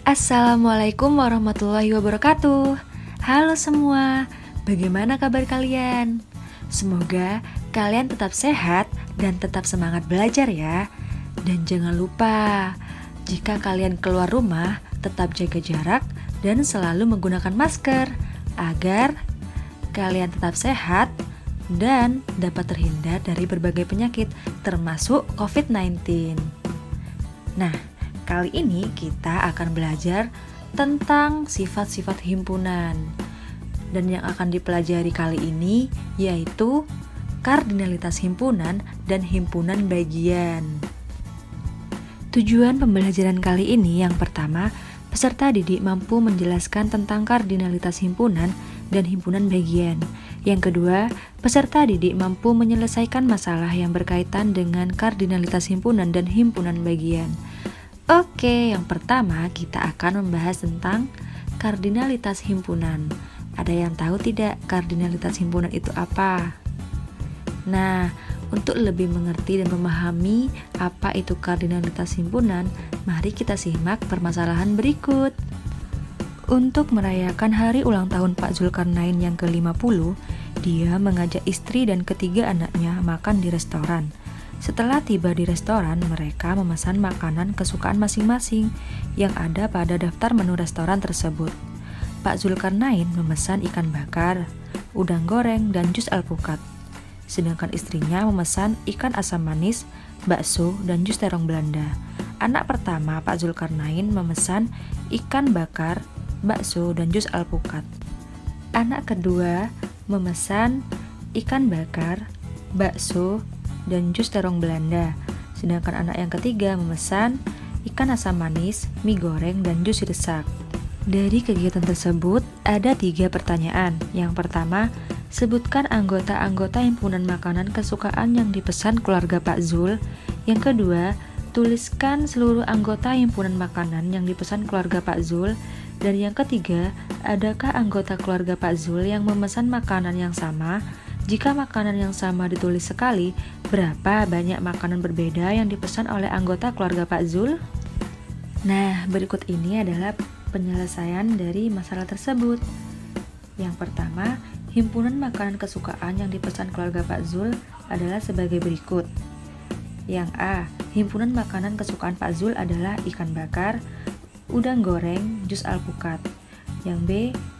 Assalamualaikum warahmatullahi wabarakatuh. Halo semua, bagaimana kabar kalian? Semoga kalian tetap sehat dan tetap semangat belajar ya. Dan jangan lupa, jika kalian keluar rumah, tetap jaga jarak dan selalu menggunakan masker agar kalian tetap sehat dan dapat terhindar dari berbagai penyakit termasuk COVID-19. Nah, kali ini kita akan belajar tentang sifat-sifat himpunan. Dan yang akan dipelajari kali ini yaitu kardinalitas himpunan dan himpunan bagian. Tujuan pembelajaran kali ini yang pertama, peserta didik mampu menjelaskan tentang kardinalitas himpunan dan himpunan bagian. Yang kedua, peserta didik mampu menyelesaikan masalah yang berkaitan dengan kardinalitas himpunan dan himpunan bagian. Oke, yang pertama kita akan membahas tentang kardinalitas himpunan. Ada yang tahu tidak kardinalitas himpunan itu apa? Nah, untuk lebih mengerti dan memahami apa itu kardinalitas himpunan, mari kita simak permasalahan berikut. Untuk merayakan hari ulang tahun Pak Zulkarnain yang ke-50, dia mengajak istri dan ketiga anaknya makan di restoran. Setelah tiba di restoran, mereka memesan makanan kesukaan masing-masing yang ada pada daftar menu restoran tersebut. Pak Zulkarnain memesan ikan bakar, udang goreng, dan jus alpukat. Sedangkan istrinya memesan ikan asam manis, bakso, dan jus terong Belanda. Anak pertama Pak Zulkarnain memesan ikan bakar, bakso, dan jus alpukat. Anak kedua memesan ikan bakar, bakso, dan jus terong Belanda. Sedangkan anak yang ketiga memesan ikan asam manis, mie goreng, dan jus sirsak. Dari kegiatan tersebut ada 3 pertanyaan. Yang pertama, sebutkan anggota-anggota himpunan makanan kesukaan yang dipesan keluarga Pak Zul. Yang kedua, tuliskan seluruh anggota himpunan makanan yang dipesan keluarga Pak Zul. Dan yang ketiga, adakah anggota keluarga Pak Zul yang memesan makanan yang sama? Jika makanan yang sama ditulis sekali, berapa banyak makanan berbeda yang dipesan oleh anggota keluarga Pak Zul? Nah, berikut ini adalah penyelesaian dari masalah tersebut. Yang pertama, himpunan makanan kesukaan yang dipesan keluarga Pak Zul adalah sebagai berikut. Yang A, himpunan makanan kesukaan Pak Zul adalah ikan bakar, udang goreng, jus alpukat. Yang B,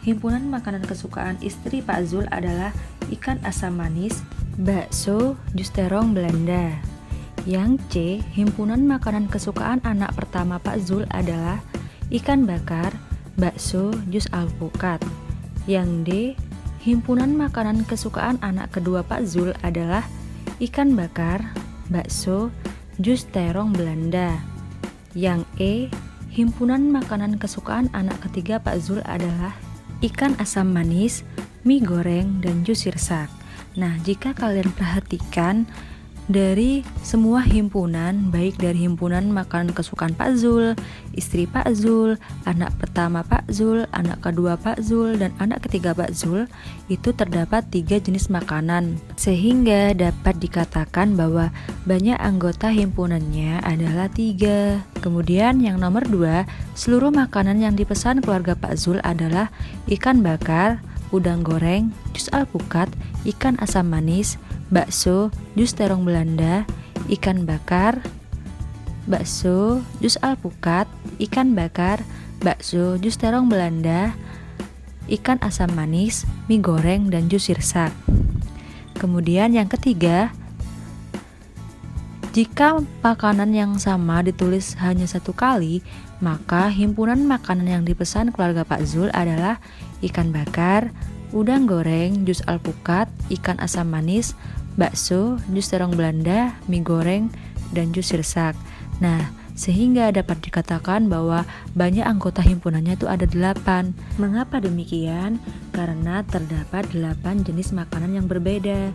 himpunan makanan kesukaan istri Pak Zul adalah ikan asam manis, bakso, jus terong Belanda. Yang C, himpunan makanan kesukaan anak pertama Pak Zul adalah ikan bakar, bakso, jus alpukat. Yang D, himpunan makanan kesukaan anak kedua Pak Zul adalah ikan bakar, bakso, jus terong Belanda. Yang E, himpunan makanan kesukaan anak ketiga Pak Zul adalah ikan asam manis, mie goreng, dan jus sirsak. Nah, jika kalian perhatikan dari semua himpunan, baik dari himpunan makanan kesukaan Pak Zul, istri Pak Zul, anak pertama Pak Zul, anak kedua Pak Zul, dan anak ketiga Pak Zul, itu terdapat 3 jenis makanan, sehingga dapat dikatakan bahwa banyak anggota himpunannya adalah 3. Kemudian yang nomor 2, seluruh makanan yang dipesan keluarga Pak Zul adalah ikan bakar, udang goreng, jus alpukat, ikan asam manis, bakso, jus terong Belanda, ikan bakar, bakso, jus alpukat, ikan bakar, bakso, jus terong Belanda, ikan asam manis, mie goreng, dan jus sirsak. Kemudian yang ketiga, jika makanan yang sama ditulis hanya 1 kali, maka himpunan makanan yang dipesan keluarga Pak Zul adalah ikan bakar, udang goreng, jus alpukat, ikan asam manis, bakso, jus terong Belanda, mie goreng, dan jus sirsak. Nah, sehingga dapat dikatakan bahwa banyak anggota himpunannya itu ada 8. Mengapa demikian? Karena terdapat 8 jenis makanan yang berbeda,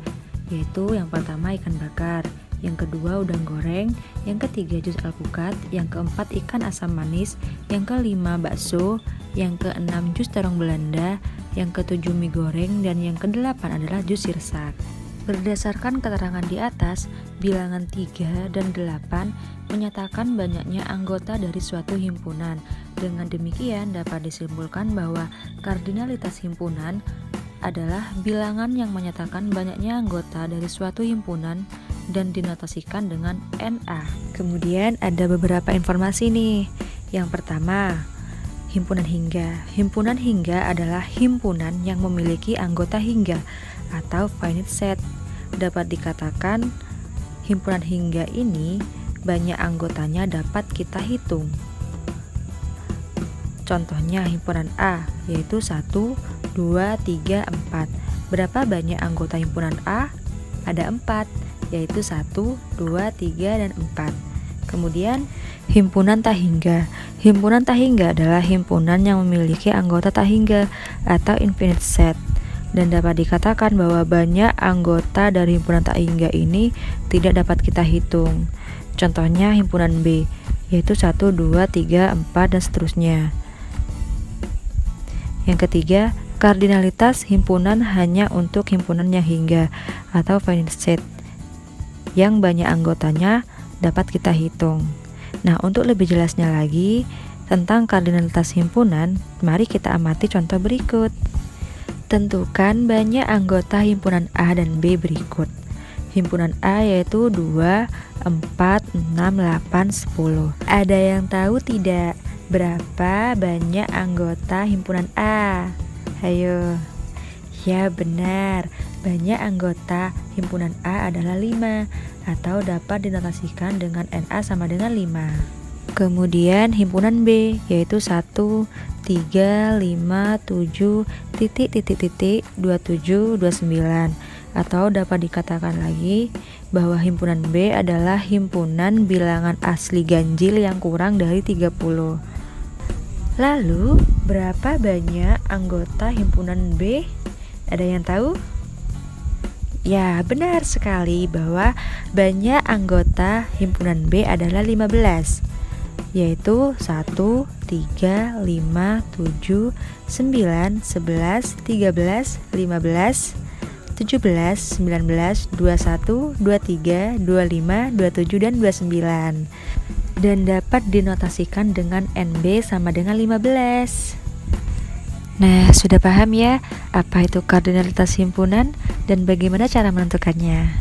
yaitu yang pertama ikan bakar, yang kedua udang goreng, yang ketiga jus alpukat, yang keempat ikan asam manis, yang kelima bakso, yang keenam jus terong Belanda, yang ketujuh mie goreng, dan yang kedelapan adalah jus sirsak. Berdasarkan keterangan di atas, bilangan 3 dan 8 menyatakan banyaknya anggota dari suatu himpunan. Dengan demikian dapat disimpulkan bahwa kardinalitas himpunan adalah bilangan yang menyatakan banyaknya anggota dari suatu himpunan dan dinotasikan dengan NA. Kemudian ada beberapa informasi nih. Yang pertama, himpunan hingga. Himpunan hingga adalah himpunan yang memiliki anggota hingga atau finite set. Dapat dikatakan himpunan hingga ini banyak anggotanya dapat kita hitung. Contohnya himpunan A yaitu 1, 2, 3, 4. Berapa banyak anggota himpunan A? Ada 4, yaitu 1, 2, 3, dan 4. Kemudian himpunan tak hingga. Himpunan tak hingga adalah himpunan yang memiliki anggota tak hingga atau infinite set. Dan dapat dikatakan bahwa banyak anggota dari himpunan tak hingga ini tidak dapat kita hitung. Contohnya himpunan B, yaitu 1, 2, 3, 4, dan seterusnya. Yang ketiga, kardinalitas himpunan hanya untuk himpunan yang hingga atau finite set yang banyak anggotanya dapat kita hitung. Nah, untuk lebih jelasnya lagi tentang kardinalitas himpunan, mari kita amati contoh berikut. Tentukan banyak anggota himpunan A dan B berikut. Himpunan A yaitu 2, 4, 6, 8, 10. Ada yang tahu tidak berapa banyak anggota himpunan A? Ayo. Ya benar, banyak anggota himpunan A adalah 5 atau dapat dinotasikan dengan NA sama dengan 5. Kemudian himpunan B yaitu 1, 3, 5, 7, titik, titik, titik, 27, 29. Atau dapat dikatakan lagi bahwa himpunan B adalah himpunan bilangan asli ganjil yang kurang dari 30. Lalu, berapa banyak anggota himpunan B? Ada yang tahu? Ya, benar sekali bahwa banyak anggota himpunan B adalah 15, yaitu 1, 3, 5, 7, 9, 11, 13, 15, 17, 19, 21, 23, 25, 27, dan 29. Dan dapat dinotasikan dengan NB sama dengan 15. Nah, sudah paham ya apa itu kardinalitas himpunan dan bagaimana cara menentukannya?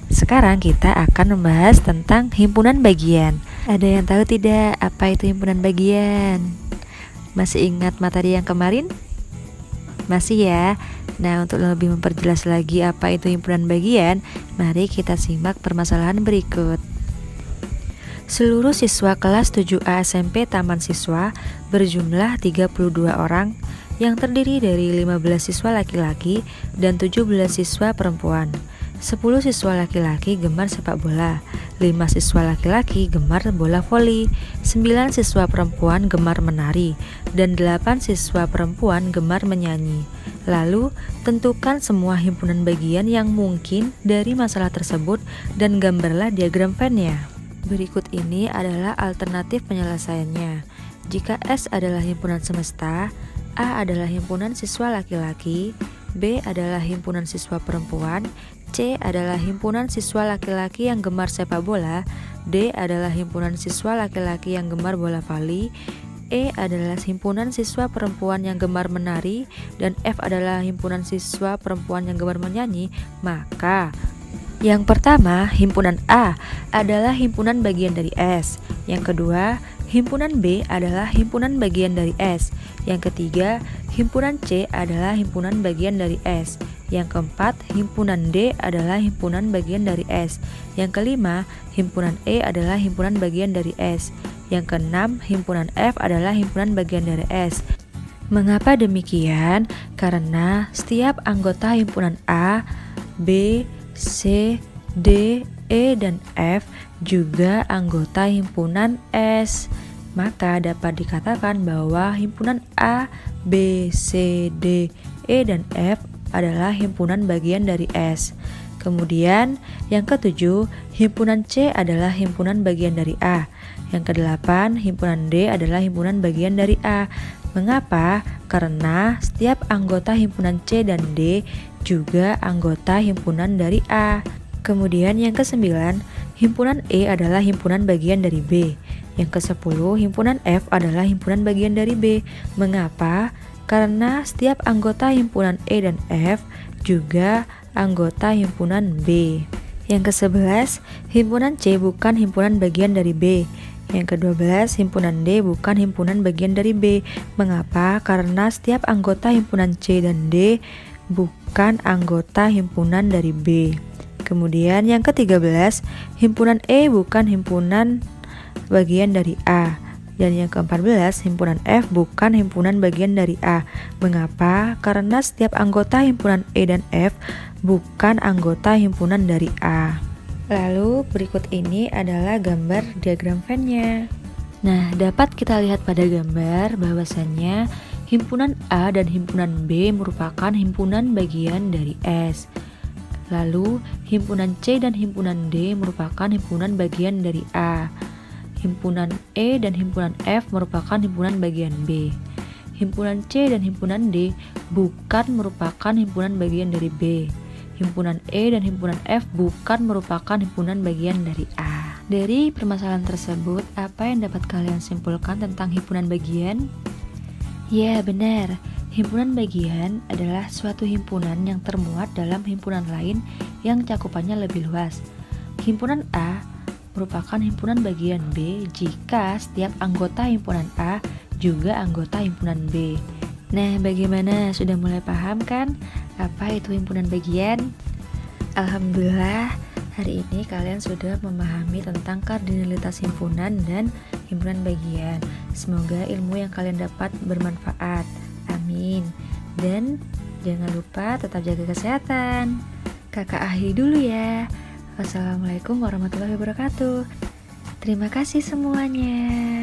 Sekarang kita akan membahas tentang himpunan bagian. Ada yang tahu tidak apa itu himpunan bagian? Masih ingat materi yang kemarin? Masih ya? Nah, untuk lebih memperjelas lagi apa itu himpunan bagian, mari kita simak permasalahan berikut. Seluruh siswa kelas 7A SMP Taman Siswa berjumlah 32 orang yang terdiri dari 15 siswa laki-laki dan 17 siswa perempuan. 10 siswa laki-laki gemar sepak bola, 5 siswa laki-laki gemar bola voli, 9 siswa perempuan gemar menari, dan 8 siswa perempuan gemar menyanyi. Lalu, tentukan semua himpunan bagian yang mungkin dari masalah tersebut dan gambarlah diagram Venn-nya. Berikut ini adalah alternatif penyelesaiannya. Jika S adalah himpunan semesta, A adalah himpunan siswa laki-laki, B adalah himpunan siswa perempuan, C adalah himpunan siswa laki-laki yang gemar sepak bola, D adalah himpunan siswa laki-laki yang gemar bola voli, E adalah himpunan siswa perempuan yang gemar menari, dan F adalah himpunan siswa perempuan yang gemar menyanyi, maka yang pertama, himpunan A adalah himpunan bagian dari S. Yang kedua, himpunan B adalah himpunan bagian dari S. Yang ketiga, himpunan C adalah himpunan bagian dari S. Yang keempat, himpunan D adalah himpunan bagian dari S. Yang kelima, himpunan E adalah himpunan bagian dari S. Yang keenam, himpunan F adalah himpunan bagian dari S. Mengapa demikian? Karena setiap anggota himpunan A, B, C, D, E, dan F juga anggota himpunan S. Maka dapat dikatakan bahwa himpunan A, B, C, D, E, dan F adalah himpunan bagian dari S. Kemudian yang ketujuh, himpunan C adalah himpunan bagian dari A. Yang kedelapan, himpunan D adalah himpunan bagian dari A. Mengapa? Karena setiap anggota himpunan C dan D juga anggota himpunan dari A. Kemudian yang ke-9, himpunan E adalah himpunan bagian dari B. Yang ke-10, himpunan F adalah himpunan bagian dari B. Mengapa? Karena setiap anggota himpunan E dan F juga anggota himpunan B. Yang ke-11, himpunan C bukan himpunan bagian dari B. Yang ke-12, himpunan D bukan himpunan bagian dari B. Mengapa? Karena setiap anggota himpunan C dan D bukan anggota himpunan dari B. Kemudian yang ke-13, himpunan E bukan himpunan bagian dari A. Dan yang ke-14, himpunan F bukan himpunan bagian dari A. Mengapa? Karena setiap anggota himpunan E dan F bukan anggota himpunan dari A. Lalu berikut ini adalah gambar diagram Venn-nya. Nah, dapat kita lihat pada gambar bahwasannya himpunan A dan himpunan B merupakan himpunan bagian dari S. Lalu, himpunan C dan himpunan D merupakan himpunan bagian dari A. Himpunan E dan himpunan F merupakan himpunan bagian B. Himpunan C dan himpunan D bukan merupakan himpunan bagian dari B. Himpunan E dan himpunan F bukan merupakan himpunan bagian dari A. Dari permasalahan tersebut, apa yang dapat kalian simpulkan tentang himpunan bagian? Ya, benar. Himpunan bagian adalah suatu himpunan yang termuat dalam himpunan lain yang cakupannya lebih luas. Himpunan A merupakan himpunan bagian B jika setiap anggota himpunan A juga anggota himpunan B. Nah, bagaimana? Sudah mulai paham kan apa itu himpunan bagian? Alhamdulillah, hari ini kalian sudah memahami tentang kardinalitas himpunan dan himpunan bagian. Semoga ilmu yang kalian dapat bermanfaat. Amin. Dan jangan lupa tetap jaga kesehatan. Kakak akhiri dulu ya. Wassalamualaikum warahmatullahi wabarakatuh. Terima kasih semuanya.